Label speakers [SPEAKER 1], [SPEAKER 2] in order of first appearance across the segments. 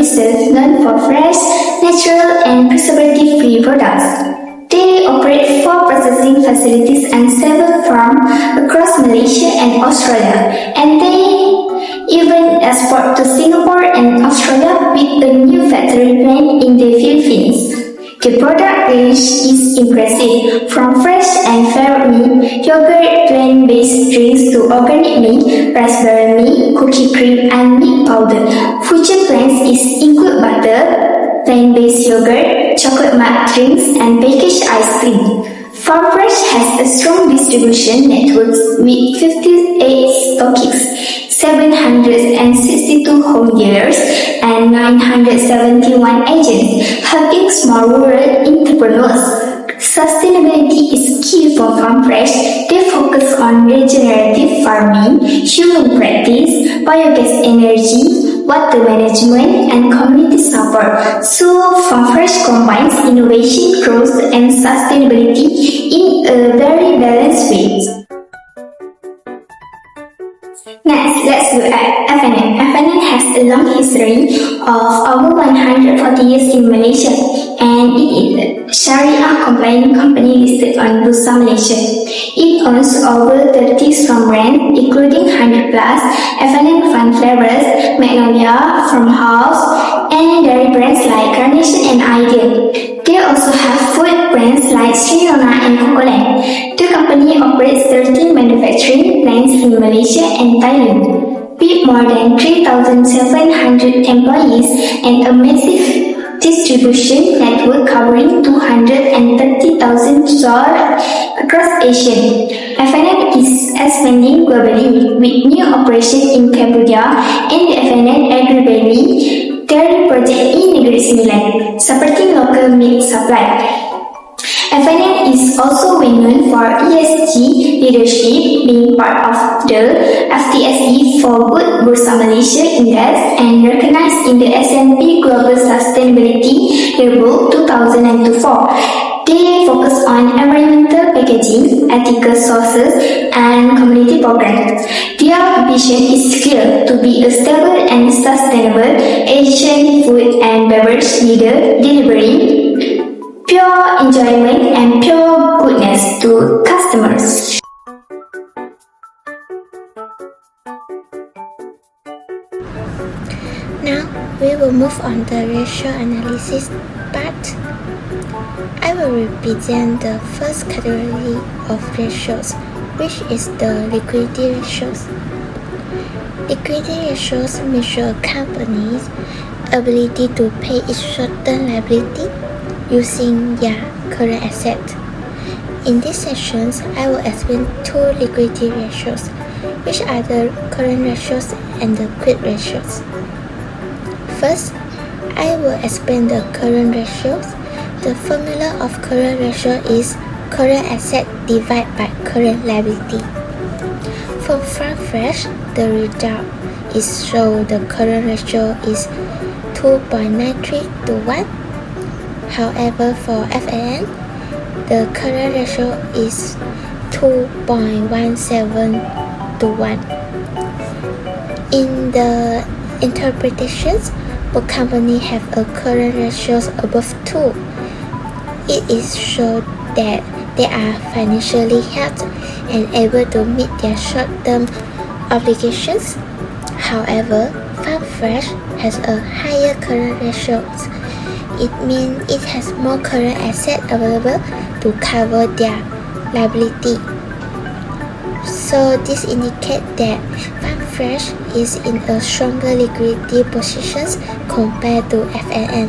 [SPEAKER 1] producers known for fresh, natural, and preservative-free products. They operate 4 processing facilities and 7 farms across Malaysia and Australia, and they even export to Singapore and Australia with a new factory plant in the Philippines. The product range is impressive, from fresh and fair milk, yogurt, plant-based drinks to organic milk, raspberry milk, cookie cream, and milk powder. Future plans include butter, plant-based yogurt, chocolate malt drinks, and packaged ice cream. Farm Fresh has a strong distribution network with 58 stockists, 762 home dealers, and 971 agents, helping small rural entrepreneurs. Sustainability is key for Farm Fresh. They focus on regenerative farming, human practice, biogas energy, water management, and community support. So, Farm Fresh combines innovation, growth, and sustainability in a very balanced way. Next, let's look at F&N. F&N has a long history of over 140 years in Malaysia, and it is a Sharia-compliant company listed on Bursa Malaysia. It owns over 30 strong brands, including 100 plus F&N Fun Flavors, Magnolia, Farmhouse, and dairy brands like Carnation and Ideal. They also have food brands like Srinona and Cocoland. The company operates 13 manufacturing plants in Malaysia and Thailand, with more than 3,700 employees and a massive distribution network covering 230,000 stores across Asia. F&N is expanding globally with new operations in Cambodia and the F&N Agri-Baby Dairy project in Negeri Sembilan, supporting local milk supply. F&N is also well known for ESG leadership, being part of the FTSE for Good Bursa Malaysia Index and recognized in the S&P Global Sustainability Yearbook 2024. They focus on environmental packaging, ethical sources, and community programs. Their vision is clear: to be a stable and sustainable Asian food and beverage leader, delivering pure enjoyment and pure goodness to customers.
[SPEAKER 2] Now, we will move on to the ratio analysis part. I will represent the first category of ratios, which is the liquidity ratios. Liquidity ratios measure a company's ability to pay its short-term liability using their current asset. In these sessions, I will explain 2 liquidity ratios, which are the current ratios and the quick ratios. First, I will explain the current ratios. The formula of current ratio is current asset divided by current liability. For Farm Fresh, the result is show the current ratio is 2.93 to 1. However, for F&N, the current ratio is 2.17 to 1. In the interpretations, both companies have a current ratios above 2. It is shown that they are financially healthy and able to meet their short-term obligations. However, Farm Fresh has a higher current ratios. It means it has more current assets available to cover their liability. So this indicates that Farm Fresh is in a stronger liquidity positions compared to F&N.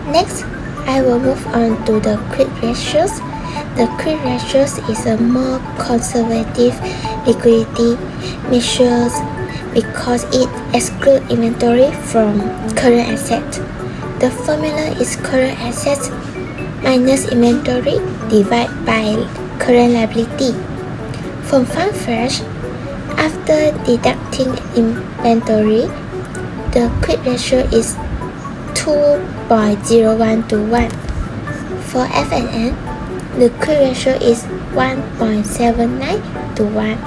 [SPEAKER 2] Next, I will move on to the quick ratios. The quick ratios is a more conservative liquidity measures because it excludes inventory from current assets. The formula is current assets minus inventory divided by current liability. For Farm Fresh, after deducting inventory, the quick ratio is 2.01 to 1. For F&N, the quick ratio is 1.79 to 1.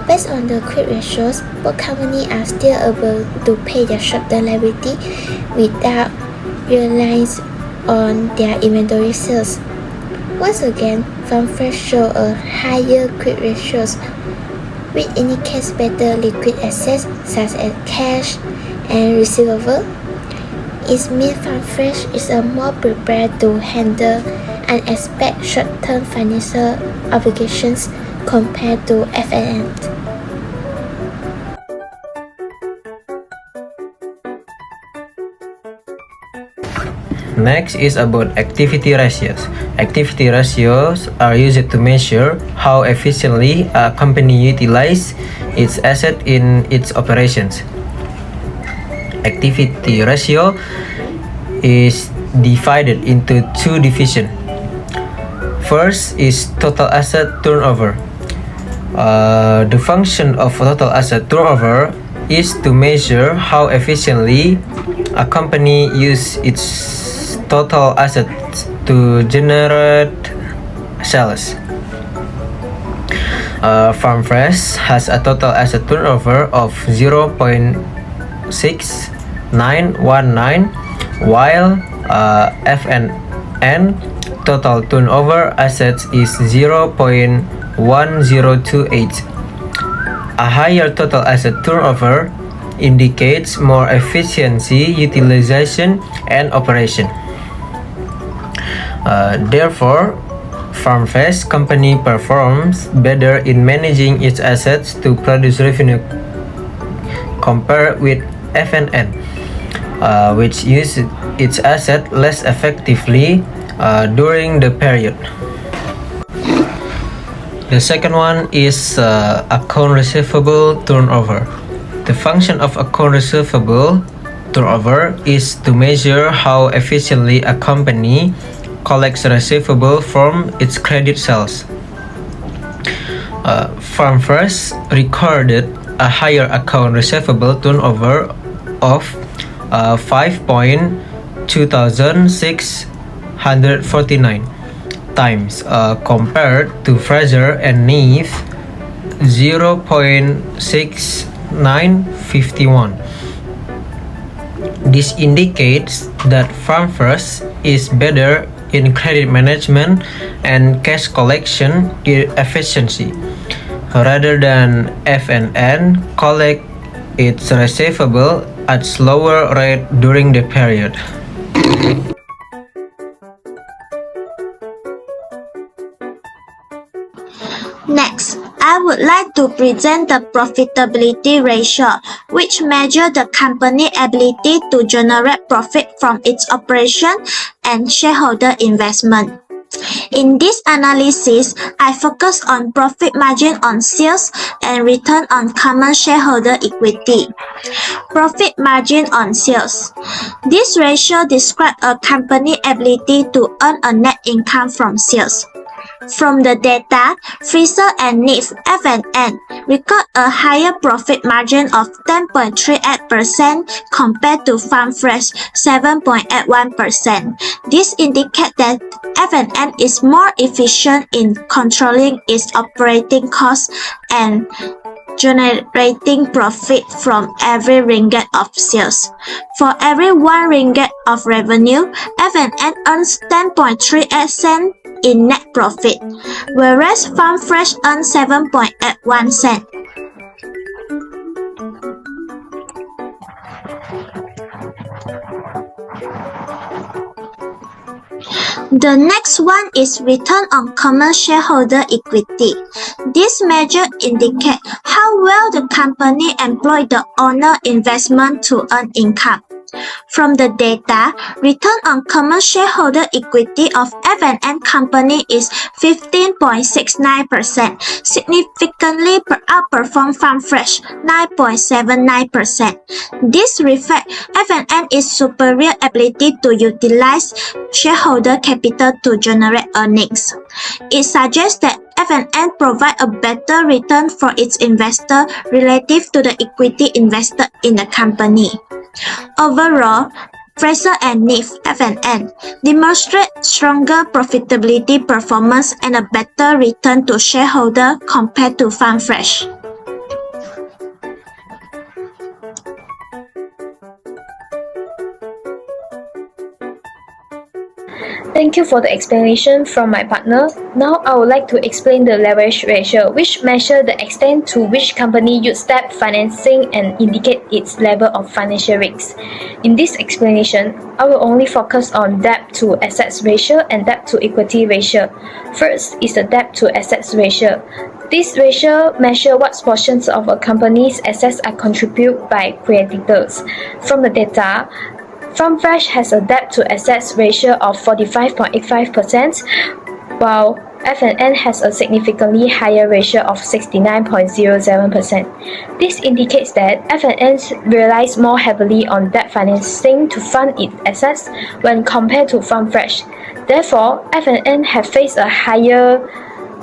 [SPEAKER 2] Based on the quick ratios, both companies are still able to pay their short-term liability without relying on their inventory sales. Once again, FarmFresh shows a higher quick ratios, which indicates better liquid assets such as cash and receivable. It means FarmFresh is more prepared to handle unexpected short-term financial obligations compared to F&N.
[SPEAKER 3] Next is about activity ratios. Activity ratios are used to measure how efficiently a company utilizes its asset in its operations. Activity ratio is divided into two divisions. First is total asset turnover. The function of total asset turnover is to measure how efficiently a company uses its total assets to generate sales. FarmFresh has a total asset turnover of 0.6919, while F&N total turnover assets is 0.1028. A higher total asset turnover indicates more efficiency, utilization, and operation. Therefore, FarmFresh company performs better in managing its assets to produce revenue compared with F&N, which uses its asset less effectively during the period. The second one is account receivable turnover. The function of account receivable turnover is to measure how efficiently a company collects receivable from its credit sales. FarmFresh recorded a higher account receivable turnover of 5.2649 times compared to Fraser and Neef 0.6951. This indicates that FarmFresh is better in credit management and cash collection efficiency, rather than F&N collect its receivable at slower rate during the period.
[SPEAKER 4] Next, I would like to present the profitability ratio, which measures the company's ability to generate profit from its operation and shareholder investment. In this analysis, I focus on profit margin on sales and return on common shareholder equity. Profit margin on sales. This ratio describes a company's ability to earn a net income from sales. From the data, Fraser and Neef F&N record a higher profit margin of 10.38% compared to FarmFresh 7.81%. This indicates that F&N is more efficient in controlling its operating costs and generating profit from every ringgit of sales. For every 1 ringgit of revenue, F&N earns 10.38 cents in net profit, whereas FarmFresh earns 7.81 cents. The next one is return on common shareholder equity. This measure indicates how well the company employed the owner investment to earn income. From the data, return on common shareholder equity of F&N company is 15.69%, significantly outperform FarmFresh 9.79%. This reflects F&N is superior ability to utilize shareholder capital to generate earnings. It suggests that F&N provide a better return for its investor relative to the equity invested in the company. Overall, Fraser and Neef F&N demonstrate stronger profitability performance and a better return to shareholder compared to FarmFresh.
[SPEAKER 5] Thank you for the explanation from my partner. Now I would like to explain the leverage ratio, which measures the extent to which company use debt financing and indicate its level of financial risk. In this explanation, I will only focus on debt to assets ratio and debt to equity ratio. First is the debt to assets ratio. This ratio measures what portions of a company's assets are contributed by creditors. From the data, FarmFresh has a debt to assets ratio of 45.85%, while F&N has a significantly higher ratio of 69.07%. This indicates that F&N relies more heavily on debt financing to fund its assets when compared to FarmFresh. Therefore, F&N have faced a higher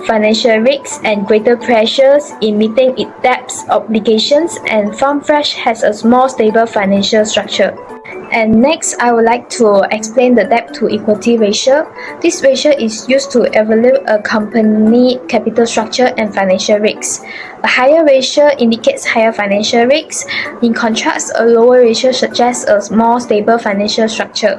[SPEAKER 5] financial risks and greater pressures in meeting its debt obligations, and FarmFresh has a more stable financial structure. And next, I would like to explain the debt to equity ratio. This ratio is used to evaluate a company capital structure and financial risks. A higher ratio indicates higher financial risks. In contrast, a lower ratio suggests a more stable financial structure.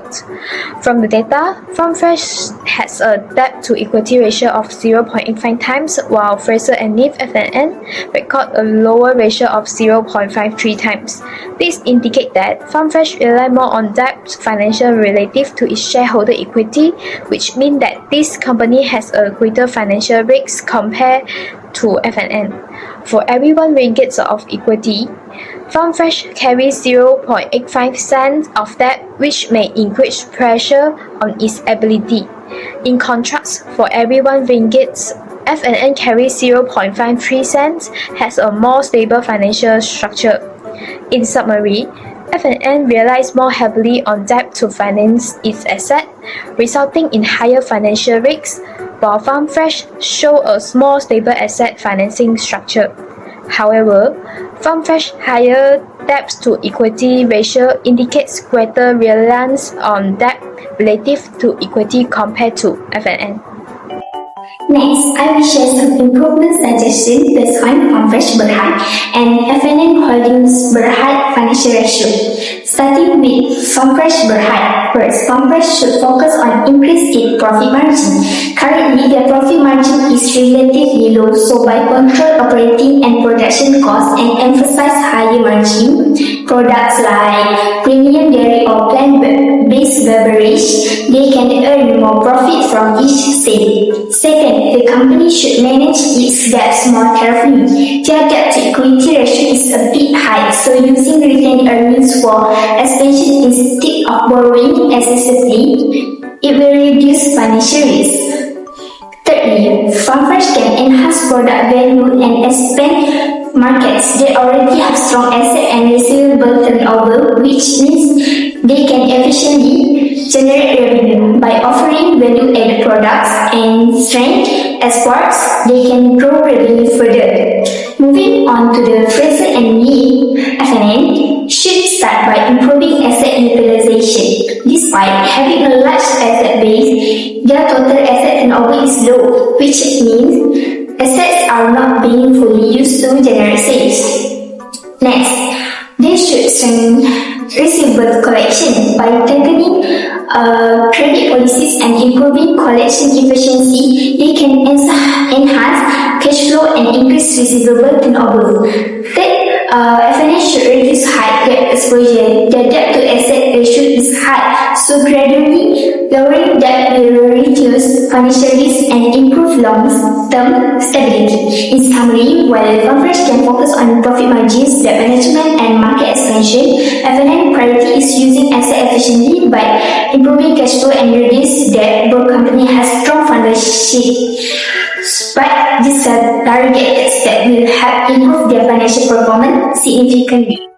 [SPEAKER 5] From the data, FarmFresh has a debt to equity ratio of 0.85 times, while Fraser and Neef F&N record a lower ratio of 0.53 times. This indicates that FarmFresh relies more on debt financial relative to its shareholder equity, which means that this company has a greater financial risk compared to F&N. For every 1 ringgit of equity, FarmFresh carries 0.85 cents of debt, which may increase pressure on its ability. In contrast, for every 1 ringgit, F&N carries 0.53 cents, has a more stable financial structure. In summary, F&N relies more heavily on debt to finance its asset, resulting in higher financial risks, while FarmFresh shows a more stable asset financing structure. However, FarmFresh's higher debt to equity ratio indicates greater reliance on debt relative to equity compared to F&N.
[SPEAKER 1] Next, I will share some improvement suggestions based on FarmFresh Berhad and F&N Holdings Berhad financial ratio. Starting with FarmFresh Berhad. First, FarmFresh should focus on increasing its profit margin. Currently, their profit margin is relatively low, so by control operating and production costs and emphasize higher margin products like premium dairy or plant-based beverage, they can earn more profit from each sale. Second, the company should manage its debts more carefully. Their debt to equity ratio is a bit high, so using retained earnings for expansion instead of borrowing excessively, it will reduce financial risk. Thirdly, FarmFresh can enhance product value and expand markets. They already have strong asset and receivable turnover, which means they can efficiently generate revenue. By offering value-added products and strength exports, they can grow revenue further. Moving on to the Fraser and Neef F&N should start by improving asset utilization. Despite having a large asset base, their total asset turnover is low, which means assets are not being fully used to generate sales. Next, they should strengthen receivable collection by tightening credit policies and improving collection efficiency. They can enhance cash flow and increase receivable turnover. Third, F&N should reduce high debt exposure. Their debt to asset ratio is high, so gradually lowering debt will reduce financial risk and improve long-term stability. In summary, while FarmFresh can focus on profit margins, debt management, and market expansion, F&N priority is using asset efficiently by improving cash flow and reduce debt. Both companies have strong financial, but these are targets that will help improve their financial performance significantly.